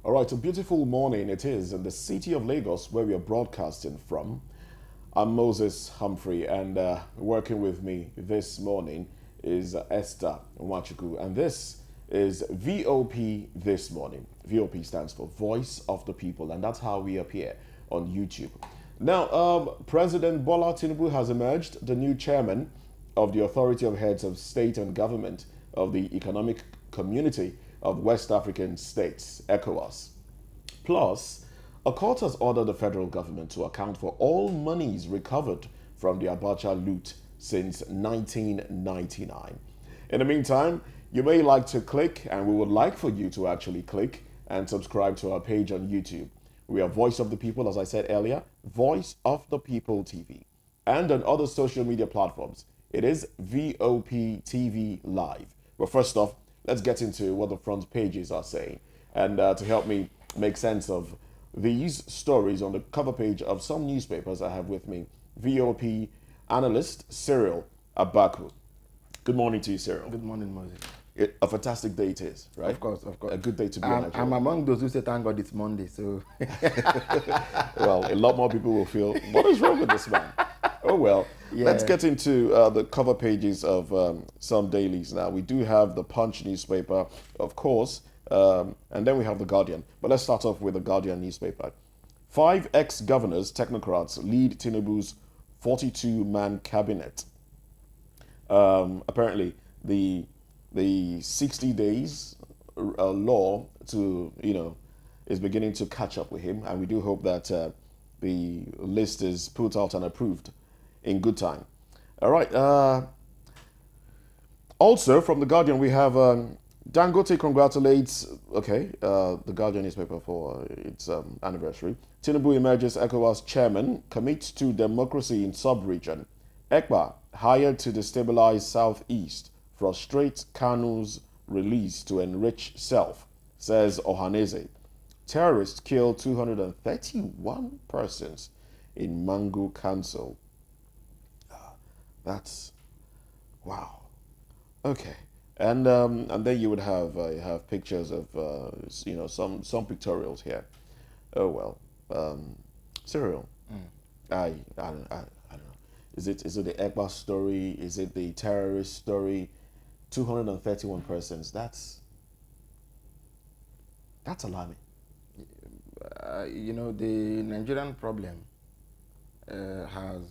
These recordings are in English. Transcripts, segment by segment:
All right, a beautiful morning it is in the city of Lagos where we are broadcasting from. I'm Moses Humphrey, and working with me this morning is Esther Nwachukwu, and this is VOP This Morning. VOP stands for Voice of the People, and that's how we appear on YouTube. Now, President Bola Tinubu has emerged the new chairman of the Authority of Heads of State and Government of the Economic Community of West African States, ECOWAS. Plus, a court has ordered the federal government to account for all monies recovered from the Abacha loot since 1999. In the meantime, you may like to click, and we would like for you to actually click and subscribe to our page on YouTube. We are Voice of the People, as I said earlier, Voice of the People TV. And on other social media platforms, it is VOP TV Live. But first off, let's get into what the front pages are saying. And to help me make sense of these stories on the cover page of some newspapers, I have with me VOP analyst Cyril Abaku. Good morning to you, Cyril. Good morning, Moses. A fantastic day it is, right? Of course. A good day to be on. I'm among those who say, thank God it's Monday, so... Well, a lot more people will feel, what is wrong with this man? Oh, well, Yeah. Let's get into the cover pages of some dailies now. We do have the Punch newspaper, of course, and then we have the Guardian. But let's start off with the Guardian newspaper. 5 ex-governors, technocrats, lead Tinubu's 42-man cabinet. Apparently, the 60 days law to, is beginning to catch up with him. And we do hope that the list is put out and approved in good time. All right. Also, from The Guardian, we have Dangote congratulates, the Guardian newspaper for its anniversary. Tinubu emerges ECOWAS chairman, commits to democracy in sub-region. ECBA, hired to destabilize Southeast, frustrates Kanu's release to enrich self, says Ohaneze. Terrorists kill 231 persons in Mangu Council. That's wow. Okay, and then you would have pictures of some pictorials here. Oh well, Cyril. I don't know. Is it the ECBA story? Is it the terrorist story? 231 persons. That's alarming. The Nigerian problem has...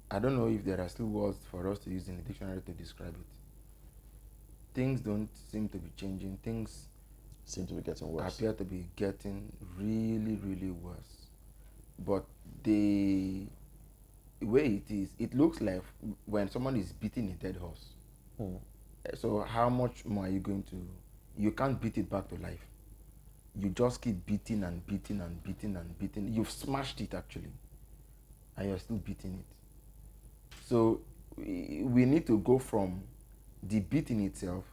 I don't know if there are still words for us to use in the dictionary to describe it. Things don't seem to be changing. Things Seem to be getting worse. appear to be getting really, really worse. But the way it is, it looks like when someone is beating a dead horse. So how much more are you going to... You can't beat it back to life. You just keep beating and beating and beating and beating. You've smashed it, actually, and you're still beating it. So we need to go from the beating itself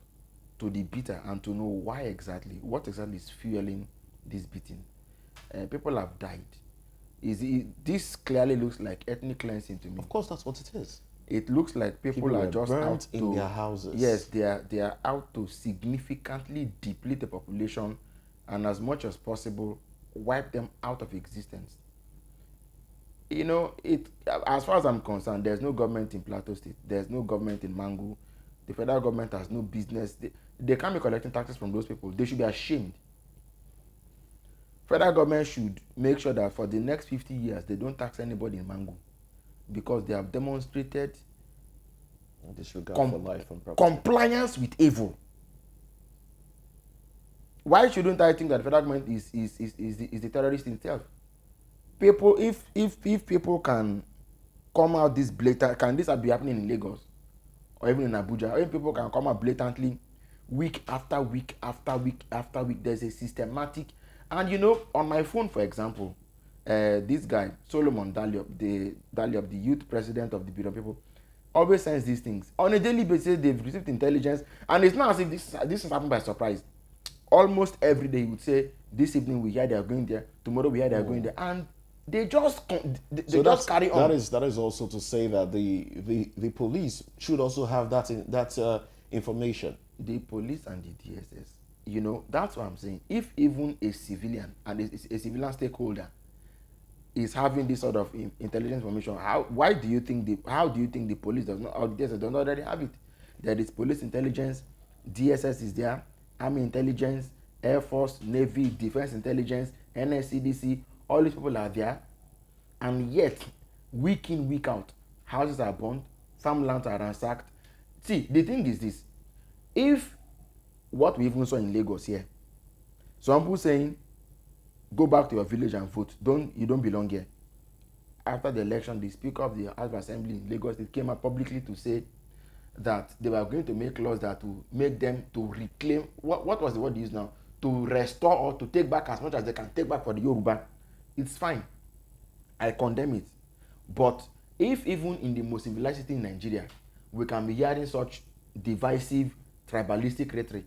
to the beater and to know what exactly is fueling this beating. People have died. This clearly looks like ethnic cleansing to me. Of course, that's what it is. It looks like people are just burnt out in their houses. Yes, they are out to significantly deplete the population and, as much as possible, wipe them out of existence. As far as I'm concerned, there's no government in Plateau State. There's no government in Mangu. The federal government has no business. They can't be collecting taxes from those people. They should be ashamed. Federal government should make sure that for the next 50 years, they don't tax anybody in Mangu, because they have demonstrated disregard for life and property. compliance with evil. Why shouldn't I think that the federal government is the terrorist itself? People, if people can come out this blatant, can this be happening in Lagos or even in Abuja? If people can come out blatantly, week after week after week after week, there's a systematic. And on my phone, for example, this guy Solomon Daliop, the youth president of the Bureau of People, always sends these things on a daily basis. They've received intelligence, and it's not as if this has happened by surprise. Almost every day, he would say, "This evening we hear they are going there. Tomorrow we hear they are going there," and they just carry on. That is also to say that the police should also have that information. The police and the DSS You know, that's what I'm saying. If even a civilian and a civilian stakeholder is having this sort of intelligence information, how do you think the police does not, or the DSS does not already have it? There is police intelligence, DSS is there, army intelligence, air force, navy, defense intelligence, NSCDC, all these people are there, and yet week in, week out, houses are burned, farmlands are ransacked. See, the thing is this: if what we even saw in Lagos here, some people saying, go back to your village and vote, you don't belong here. After the election, the speaker of the House of Assembly in Lagos, they came out publicly to say that they were going to make laws that will make them to reclaim, what was the word used now, to restore or to take back as much as they can take back for the Yoruba. It's fine, I condemn it. But if even in the most civilized city in Nigeria we can be hearing such divisive tribalistic rhetoric,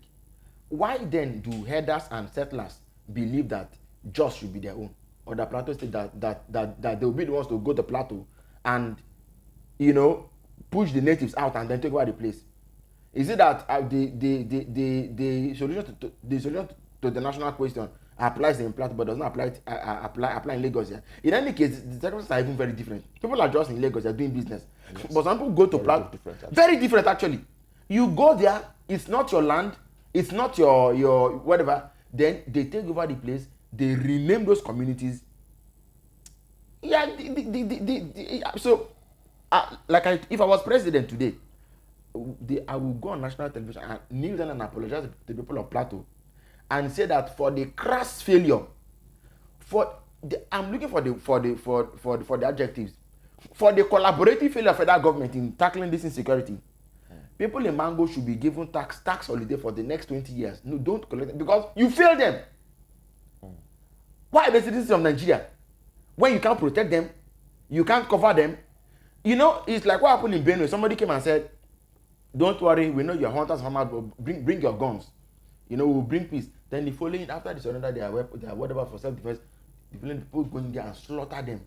why then do herders and settlers believe that Jos should be their own, or the Plateau State that they will be the ones to go to Plateau and, you know, push the natives out and then take over the place? Is it that the solution to the national question applies in Plateau but does not apply in Lagos? Yeah? In any case, the circumstances are even very different. People are just in Lagos, they're doing business. Yes. But some people go to Plateau. Very different actually. You go there, it's not your land, it's not your whatever. Then they take over the place, they rename those communities. Yeah, so if I was president today, I will go on national television and kneel down and apologize to the people of Plateau and say that for the crass failure, I'm looking for the adjectives, for the collaborative failure of federal government in tackling this insecurity. People in Mango should be given tax holiday for the next 20 years. No, don't collect it because you failed them. Why are they citizens of Nigeria? When you can't protect them, you can't cover them. You know, it's like what happened in Benue. Somebody came and said, don't worry, we know you're hunters, bring your guns. You know, we'll bring peace. Then the following, after they surrender their weapons, their whatever for self-defense, the following people go in there and slaughter them.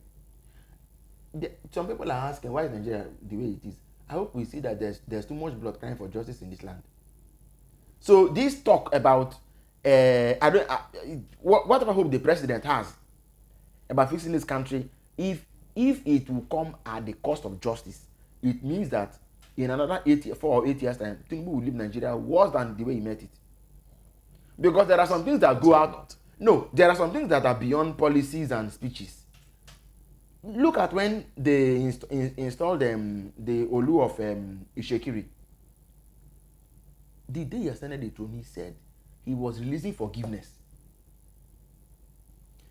Some people are asking, why is Nigeria the way it is? I hope we see that there's too much blood crying for justice in this land. So this talk about whatever hope the president has about fixing this country, if it will come at the cost of justice, it means that in another 4 or 8 years time, people will leave Nigeria worse than the way he met it. Because there are some things that go out. No, there are some things that are beyond policies and speeches. Look at when they installed the Olu of Ishekiri. The day he ascended the throne, he said he was releasing forgiveness.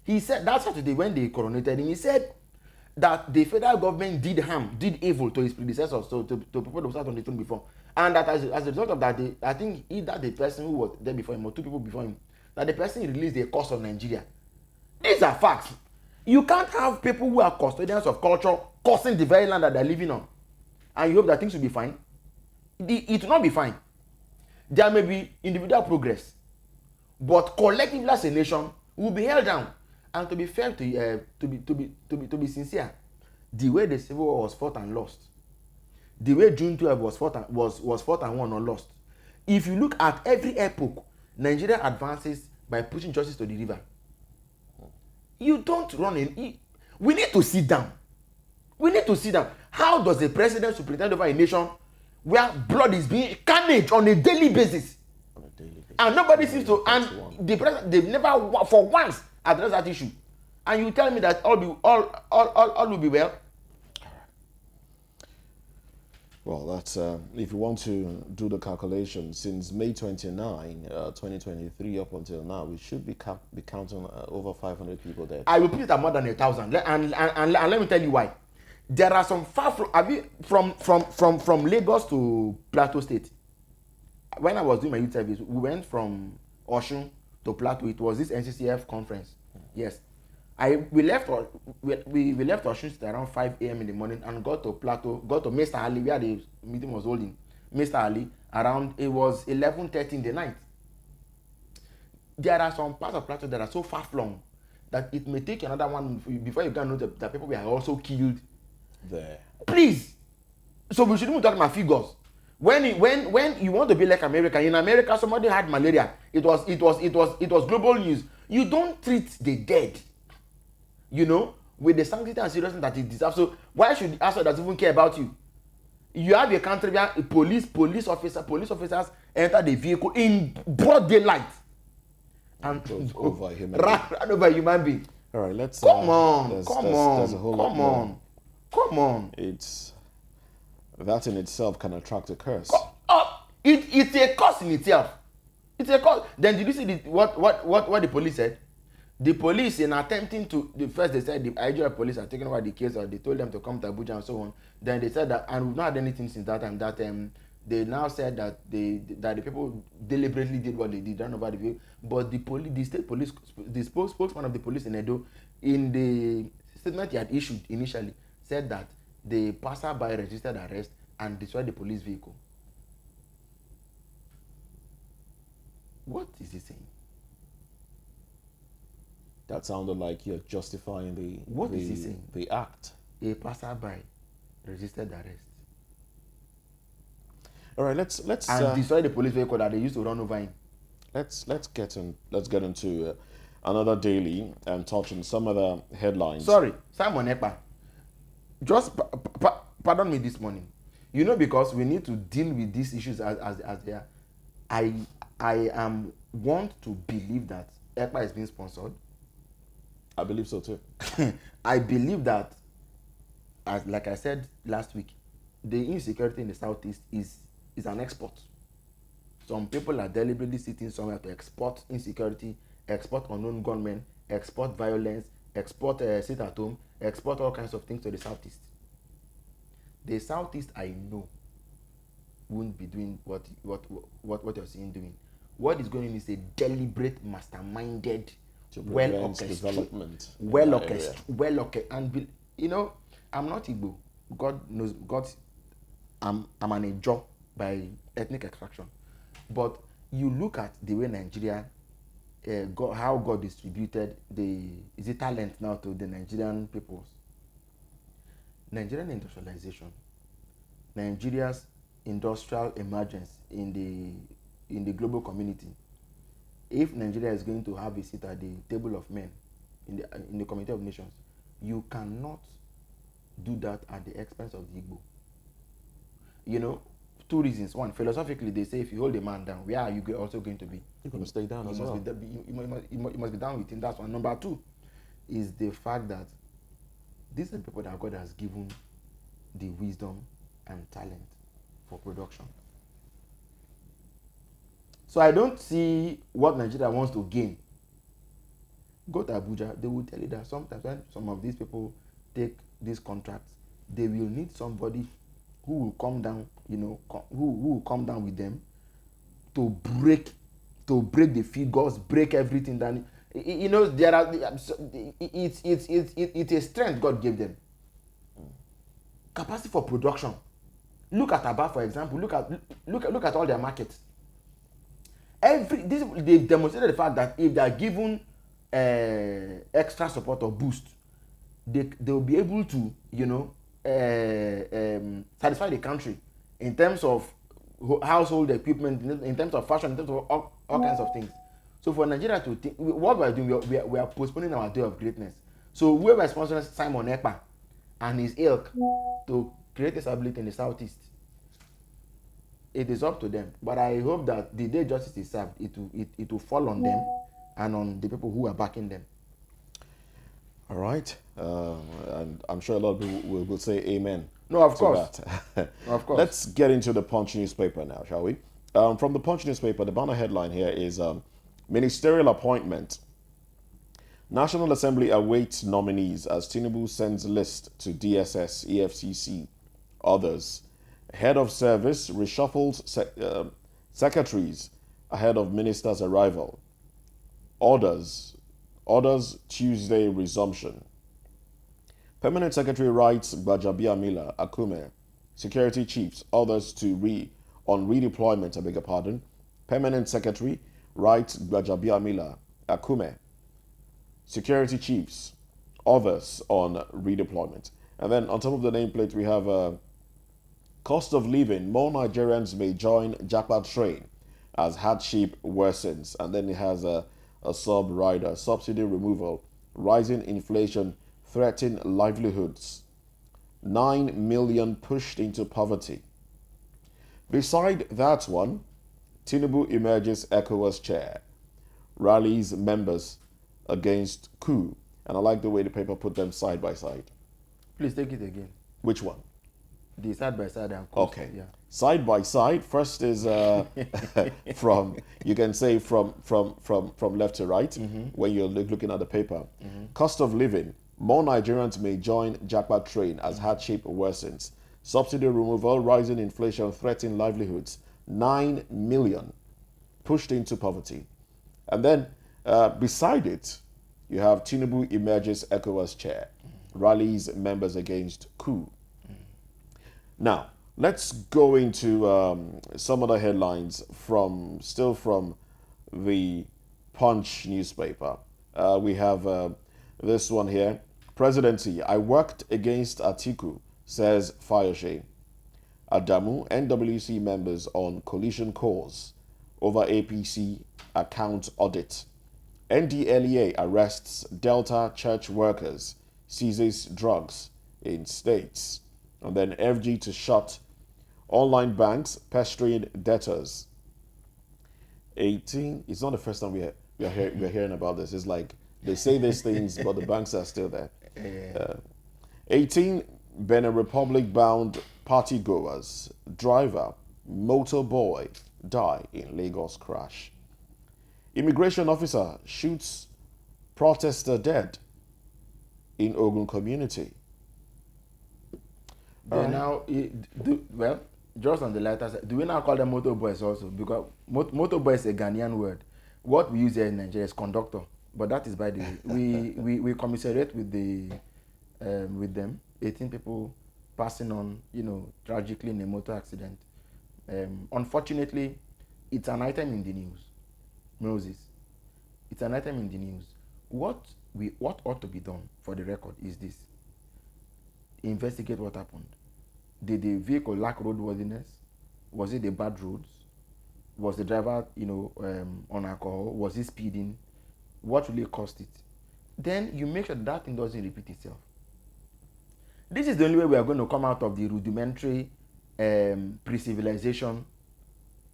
He said that Saturday when they coronated him, he said that the federal government did evil to his predecessors, to people who sat on the throne before, and that as a result of that, I think either the person who was there before him or 2 people before him, that the person released the curse of Nigeria. These are facts. You can't have people who are custodians of culture cursing the very land that they're living on, and you hope that things will be fine. It will not be fine. There may be individual progress, but collectively as a nation, we will be held down. And to be fair, to be sincere, the way the Civil War was fought and lost, the way June 12 was fought and won or lost. If you look at every epoch, Nigeria advances by pushing justice to the river. You don't run in. We need to sit down. We need to sit down. How does the president superintend over a nation where blood is being carnage on a daily basis? And nobody seems to. And the president, they've never for once addressed that issue. And you tell me that all will be well. Well, that's if you want to do the calculation, since May 29, 2023 up until now, we should be counting over 500 people dead. I will put it at more than 1,000, and let me tell you why. There are some from Lagos to Plateau State. When I was doing my youth service, we went from Osun to Plateau. It was this NCCF conference. Yes. We left Osun State around 5 a.m. in the morning and got to Mr. Ali, where the meeting was holding. Mr. Ali, it was 11:30 in the night. There are some parts of Plateau that are so far flung that it may take another one before you can know that people were also killed there. Please. So we shouldn't talk about figures. When you want to be like America, in America somebody had malaria. It was global news. You don't treat the dead, you know, with the sanctity and seriousness that it deserves. So why should the outsiders even care about you? You have a country where police officers enter the vehicle in broad daylight and over a human ran over a human being. All right, let's Come on, there's come a whole lot on, more. come on. It's that in itself can attract a curse. It's a curse in itself. It's a curse. Then did you see what the police said? The police, in attempting to, first they said the Nigeria police are taking over the case, or they told them to come to Abuja and so on. Then they said that, and we've not had anything since that time, that they now said that the people deliberately did what they did, ran over the vehicle. But the state police, the spokesman of the police in Edo, in the statement he had issued initially, said that the passerby registered arrest and destroyed the police vehicle. What is he saying? That sounded like you're justifying is he saying? The act. A passerby resisted arrest. All right, let's and destroy the police vehicle that they used to run over him. Let's get into another daily and touch on some other headlines. Sorry, Simon Ekpa. Just pardon me this morning. You know, because we need to deal with these issues as they are. I want to believe that Ekpa is being sponsored. I believe so too. I believe that, as like I said last week, the insecurity in the southeast is an export. Some people are deliberately sitting somewhere to export insecurity, export unknown gunmen, export violence, export sit at home, export all kinds of things to the southeast. The southeast, I know, won't be doing what you're seeing doing. What is going on is a deliberate, masterminded, well orchestrated, and you know, I'm not Igbo. God knows. I'm an Ijaw by ethnic extraction. But you look at the way Nigeria, how God distributed the talent now to the Nigerian peoples. Nigerian industrialization, Nigeria's industrial emergence in the global community. If Nigeria is going to have a seat at the table of men in the Committee of Nations, you cannot do that at the expense of the Igbo. You know, two reasons. One, philosophically, they say if you hold a man down, where are you also going to be? You're going to stay down as well. You must be down with him. That's one. Number two is the fact that these are people that God has given the wisdom and talent for production. So I don't see what Nigeria wants to gain. Go to Abuja, they will tell you that sometimes when some of these people take these contracts, they will need somebody who will come down, you know, who will come down with them to break the figures, break everything down. You know, there are it's a strength God gave them. Capacity for production. Look at Aba, for example. Look at all their markets. They've demonstrated the fact that if they are given extra support or boost, they will be able to, you know, satisfy the country in terms of household equipment, in terms of fashion, in terms of all kinds of things. So for Nigeria to think, what we are doing, we are postponing our day of greatness. So whoever is sponsoring Simon Ekpa and his ilk to create a stability in the southeast, it is up to them. But I hope that the day justice is served, it will fall on them and on the people who are backing them. All right. And I'm sure a lot of people will say amen. No, of course. Of course. Let's get into the Punch newspaper now, shall we? From the Punch newspaper, the banner headline here is Ministerial Appointment. National Assembly awaits nominees as Tinubu sends list to DSS, EFCC, others. Head of service reshuffles secretaries ahead of minister's arrival. Orders Tuesday resumption. Permanent Secretary writes Gbajabiamila Akume. Security chiefs others to on redeployment. I beg your pardon. Permanent Secretary writes Gbajabiamila Akume. Security chiefs others on redeployment. And then on top of the nameplate we have Cost of living, more Nigerians may join Japa train as hardship worsens. And then it has a sub-rider, subsidy removal, rising inflation, threaten livelihoods. 9 million pushed into poverty. Beside that one, Tinubu emerges ECOWAS chair, rallies members against coup. And I like the way the paper put them side by side. Please take it again. Which one? The side by side and coast. Okay. Yeah. Side by side. First is from, you can say from left to right when you're looking at the paper. Cost of living. More Nigerians may join Japa train as hardship worsens. Subsidy removal, rising inflation, threatening livelihoods. 9 million pushed into poverty. And then beside it, you have Tinubu emerges ECOWAS chair, rallies members against coup. Now, let's go into some other headlines from the Punch newspaper. We have this one here. Presidency, I worked against Atiku, says Fayose. Adamu, NWC members on collision course over APC account audit. NDLEA arrests Delta church workers, seizes drugs in states. And then FG to shut online banks pestering debtors. 18, it's not the first time we're hearing about this. It's like they say these things, but the banks are still there. 18 Benin Republic bound party goers, driver, motor boy die in Lagos crash. Immigration officer shoots protester dead in Ogun community. Now, well, just on the lighter side, do we now call them motor boys also? Because motor boy is a Ghanaian word. What we use here in Nigeria is conductor, but that is by the way. We commiserate with them. 18 people passing on, tragically in a motor accident. Unfortunately, it's an item in the news. Moses, it's an item in the news. What ought to be done for the record is this: investigate what happened. Did the vehicle lack roadworthiness? Was it the bad roads? Was the driver, on alcohol? Was he speeding? What really caused it? Then you make sure that thing doesn't repeat itself. This is the only way we are going to come out of the rudimentary pre-civilization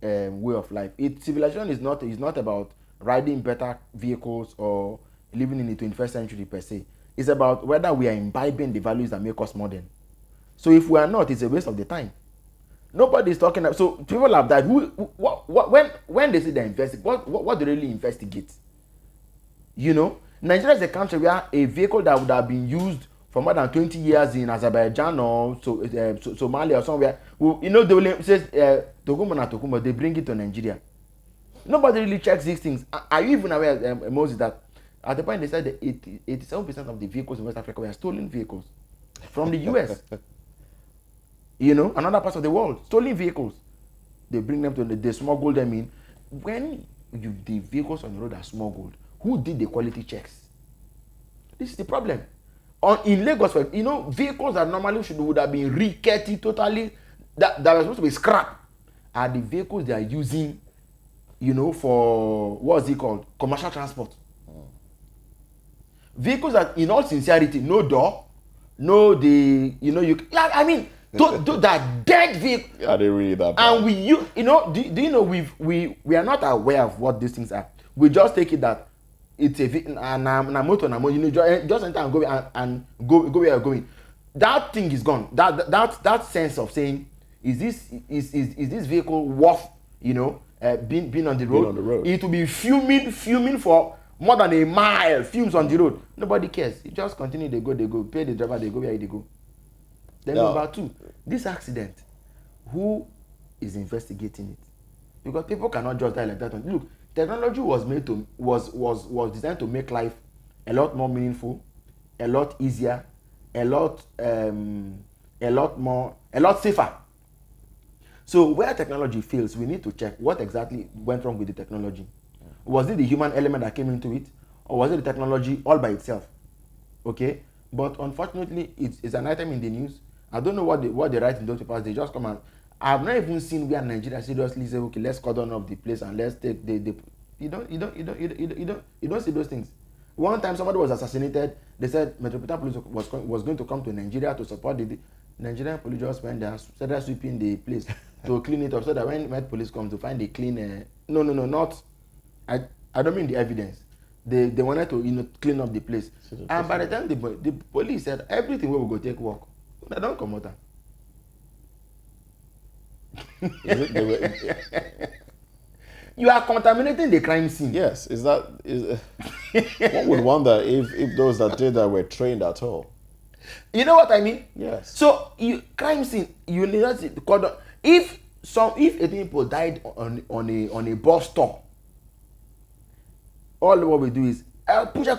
way of life. Civilization is not about riding better vehicles or living in the 21st century per se. It's about whether we are imbibing the values that make us modern. So if we are not, it's a waste of the time. Nobody is talking about, so people have died. When they say they investigate, what do they really investigate? Nigeria is a country where a vehicle that would have been used for more than 20 years in Azerbaijan or Somalia or somewhere, they will say Tokumo, they bring it to Nigeria. Nobody really checks these things. Are you even aware, Moses, that at the point they said that 87% of the vehicles in West Africa were stolen vehicles from the US? Another part of the world, stolen vehicles. They bring them to they smuggle them in. When the vehicles on the road are smuggled, who did the quality checks? This is the problem. In Lagos, vehicles that normally would have been rickety totally, that were supposed to be scrap, are the vehicles they are using, for what's it called? Commercial transport. Vehicles that, in all sincerity, no door, no that dead vehicle. Are they really that bad? And do you know we are not aware of what these things are. We just take it that it's a motor, just enter and go where you're going. That thing is gone. That sense of saying, is this vehicle worth being on the road? Being on the road. It will be fuming for more than a mile, fumes on the road. Nobody cares. You just continue, they go, pay the driver, they go where they go. Then number two, this accident, who is investigating it? Because people cannot just die like that. Look, technology was designed to make life a lot more meaningful, a lot easier, a lot safer. So where technology fails, we need to check what exactly went wrong with the technology. Was it the human element that came into it, or was it the technology all by itself? Okay, but unfortunately, it's an item in the news. I don't know what they write in those papers. They just come and I've not even seen where Nigeria seriously say, okay, let's cordon off the place and let's take the you don't see those things. One time somebody was assassinated. They said Metropolitan Police was going to come to Nigeria to support the Nigerian police. Just went there, started sweeping the place to clean it up, so that when Met Police come to find the clean. No, not. I don't mean the evidence. They wanted to clean up the place, and by the time the police said everything we will go take work, they don't come out. You are contaminating the crime scene. Yes, one would wonder if those that did that were trained at all. You know what I mean? Yes. So crime scene, you need not cordon. If 18 people died on a bus stop, all what we do is push a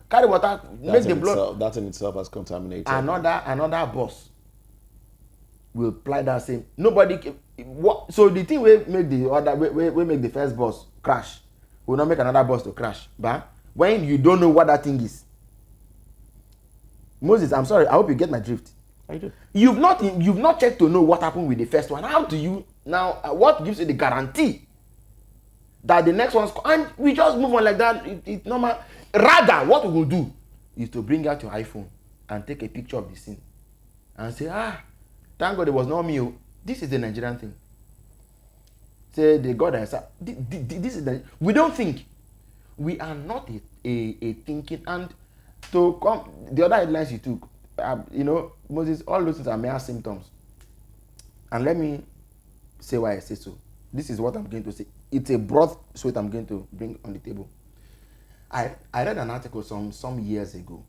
carry water, make the blood. That in itself has contaminated. Another bus will apply that same. Nobody. So the thing will make the first bus crash will not make another bus to crash. But when you don't know what that thing is, Moses, I'm sorry. I hope you get my drift. I do. You've not checked to know what happened with the first one. How do you now? What gives you the guarantee that the next one's and we just move on like that? It's normal. Rather, what we will do is to bring out your iPhone and take a picture of the scene and say, thank God it was not me. This is the Nigerian thing. Say the God has. This is the. We don't think. We are not a thinking. And to come, the other headlines you took, Moses, all those things are mere symptoms. And let me say why I say so. This is what I'm going to say. It's a broad sweat I'm going to bring on the table. I read an article some years ago,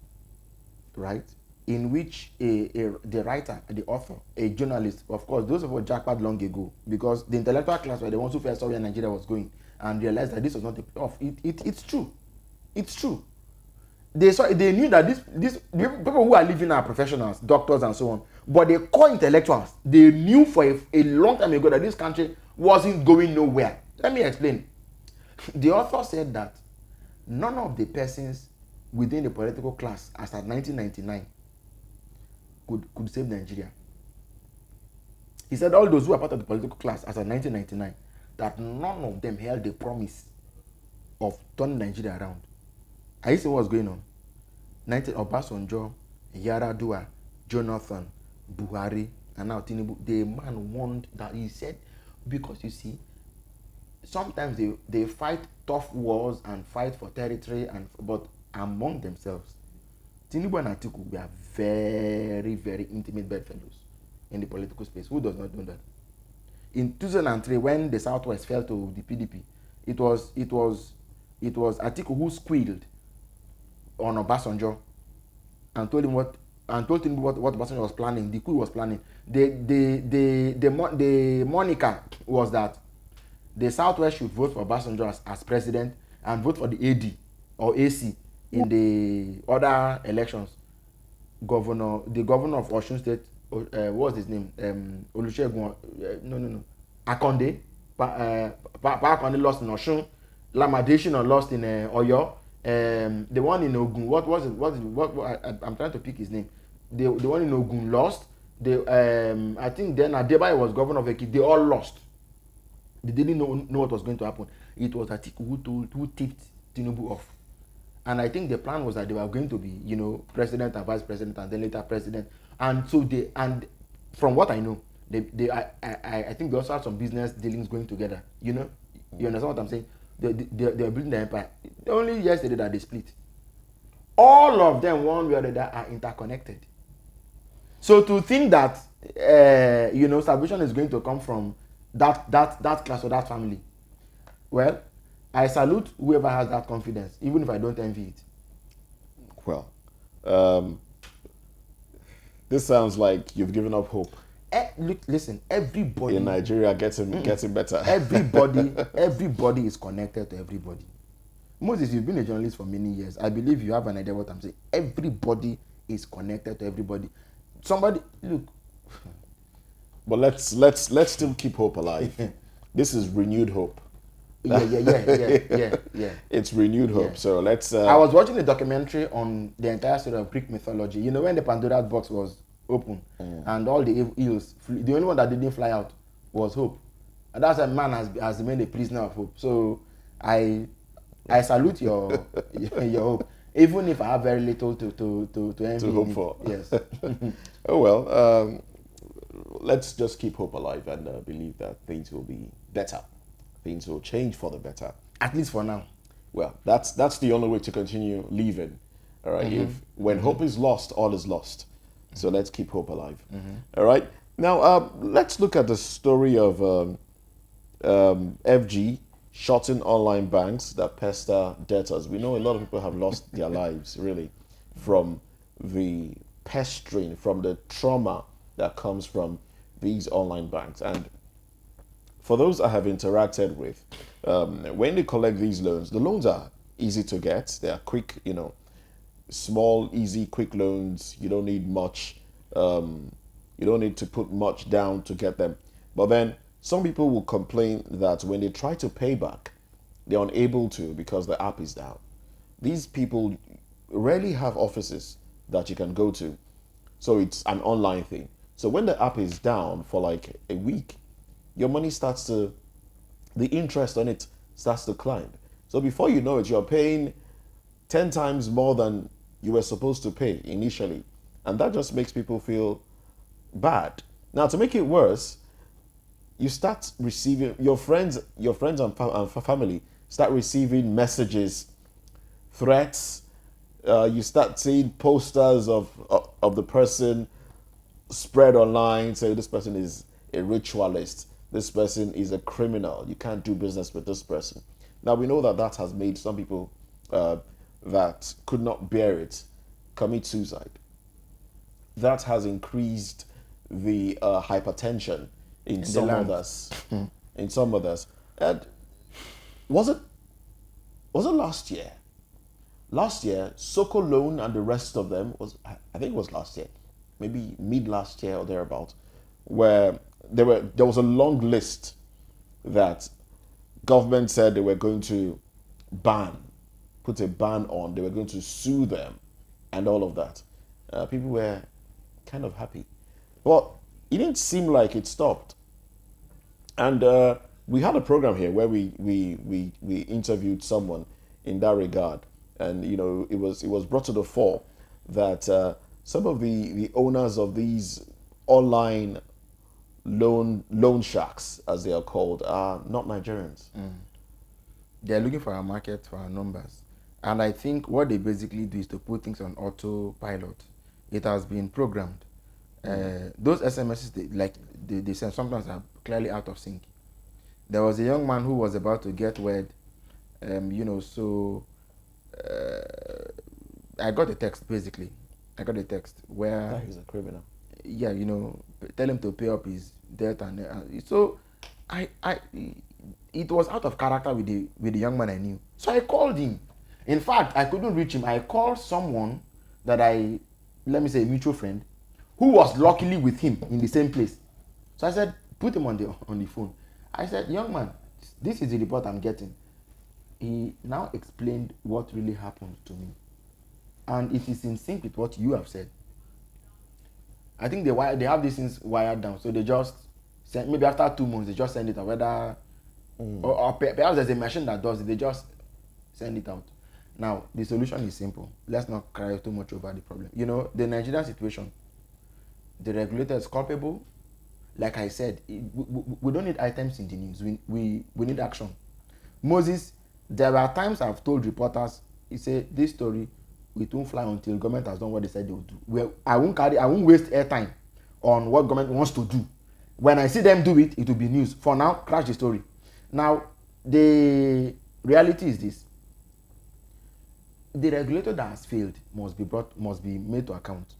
right, in which the writer, the author, a journalist, of course, those were jackpot long ago, because the intellectual class were the ones who first saw where Nigeria was going and realized that this was not the off. It's true. It's true. They knew that these people who are living are professionals, doctors and so on, but the core intellectuals, they knew for a long time ago that this country wasn't going nowhere. Let me explain. The author said that none of the persons within the political class as at 1999 could save Nigeria. He said all those who are part of the political class as at 1999, that none of them held the promise of turning Nigeria around. Are you seeing what's going on? Obasanjo, Yaradua, Jonathan, Buhari, and now Tinubu. The man warned that he said, because you see, sometimes they fight tough wars and fight for territory, but among themselves, Tinubu and Atiku were very, very intimate bedfellows in the political space. Who does not know that? In 2003, when the Southwest fell to the PDP, it was Atiku who squealed on Obasanjo and told him what Obasanjo was planning, the coup was planning. The moniker was that the Southwest should vote for Obasanjo as president and vote for the AD or AC in the other elections. The governor of Osun State, what was his name? Olusegun, no. Akonde. Akonde lost in Osun. Lamadation lost in Oyo. The one in Ogun, what was it? I'm trying to pick his name. The one in Ogun lost. I think then Adebayo was governor of Ekiti. They all lost. They didn't know what was going to happen. It was Atiku who tipped Tinubu off. And I think the plan was that they were going to be, president and vice president and then later president. And so from what I know, I think they also had some business dealings going together. You understand what I'm saying? They are building the empire. Only yesterday that they split. All of them, one way or the other, are interconnected. So to think that salvation is going to come from that class or that family, well, I salute whoever has that confidence, even if I don't envy it. Well, this sounds like you've given up hope. Look, listen, everybody in Nigeria getting better. Everybody is connected to everybody. Moses, you've been a journalist for many years. I believe you have an idea what I'm saying. Everybody is connected to everybody. Somebody, look. But let's still keep hope alive. This is renewed hope. Yeah. It's renewed hope. Yeah. So let's. I was watching a documentary on the entire story of Greek mythology. When the Pandora's box was open, and all the eels. The only one that didn't fly out was hope, and that's a man has remained a prisoner of hope. So I salute your hope, even if I have very little to envy To hope in for. it. Yes. Oh well, let's just keep hope alive and believe that things will be better. Things will change for the better. At least for now. Well, that's the only way to continue living. All right. If when hope is lost, all is lost. So let's keep hope alive. All right. Now let's look at the story of FG shutting online banks that pester debtors. We know a lot of people have lost their lives really from the pestering, from the trauma that comes from these online banks. And for those I have interacted with, when they collect these loans, the loans are easy to get. They are quick, small, easy, quick loans. You don't need much. You don't need to put much down to get them. But then some people will complain that when they try to pay back, they're unable to because the app is down. These people rarely have offices that you can go to. So it's an online thing. So when the app is down for like a week, your money the interest on it starts to climb. So before you know it, you're paying 10 times more than you were supposed to pay initially. And that just makes people feel bad. Now, to make it worse, you start receiving, your friends and family start receiving messages, threats. You start seeing posters of the person spread online, say this person is a ritualist, this person is a criminal, you can't do business with this person. Now we know that has made some people that could not bear it commit suicide. That has increased the hypertension in some others. In some others. And was it last year? Last year, Soko Loan and the rest of them I think it was last year, maybe mid last year or thereabout, where there was a long list that government said they were going to put a ban on, they were going to sue them and all of that. People were kind of happy. Well, it didn't seem like it stopped. And we had a program here where we interviewed someone in that regard. And it was brought to the fore that some of the owners of these online loan sharks, as they are called, are not Nigerians. They're looking for our market, for our numbers. And I think what they basically do is to put things on autopilot. It has been programmed. Those SMSs they send sometimes are clearly out of sync. There was a young man who was about to get wed, I got a text basically. I got a text where That is a criminal. Yeah, tell him to pay up his debt, and so it was out of character with the young man I knew. So I called him. In fact, I couldn't reach him. I called someone that a mutual friend, who was luckily with him in the same place. So I said, put him on the phone. I said, young man, this is the report I'm getting. He now explained what really happened to me, and it is in sync with what you have said. I think they have these things wired down, so they just send, maybe after 2 months they just send it out. Whether or perhaps there's a machine that does it, they just send it out. Now the solution is simple. Let's not cry too much over the problem. The Nigerian situation, the regulator is culpable. Like I said, we don't need items in the news. We need action. Moses, there are times I've told reporters, he said, this story, it won't fly until government has done what they said they will do. Well, I won't waste airtime on what government wants to do. When I see them do it, it will be news. For now, crash the story. Now, the reality is this. The regulator that has failed must be made to account.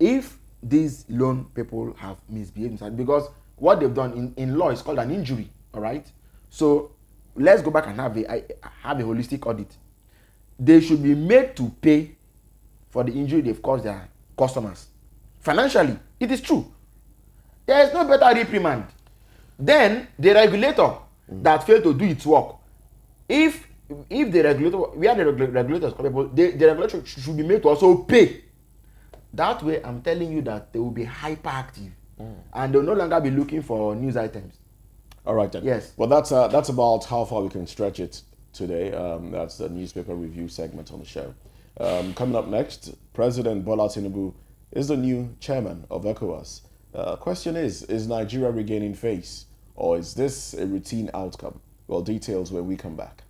If these loan people have misbehaved, because what they've done in law is called an injury, all right? So let's go back and have a holistic audit. They should be made to pay for the injury they've caused their customers. Financially, it is true. There is no better reprimand. Then the regulator that failed to do its work, if the regulator, we are the regulators, the regulator should be made to also pay That way, I'm telling you that they will be hyperactive, and they'll no longer be looking for news items. All right then. Yes. Well, that's about how far we can stretch it today. That's the newspaper review segment on the show. Coming up next, President Bola Tinubu is the new chairman of ECOWAS. Question is Nigeria regaining face, or is this a routine outcome? Well, details when we come back.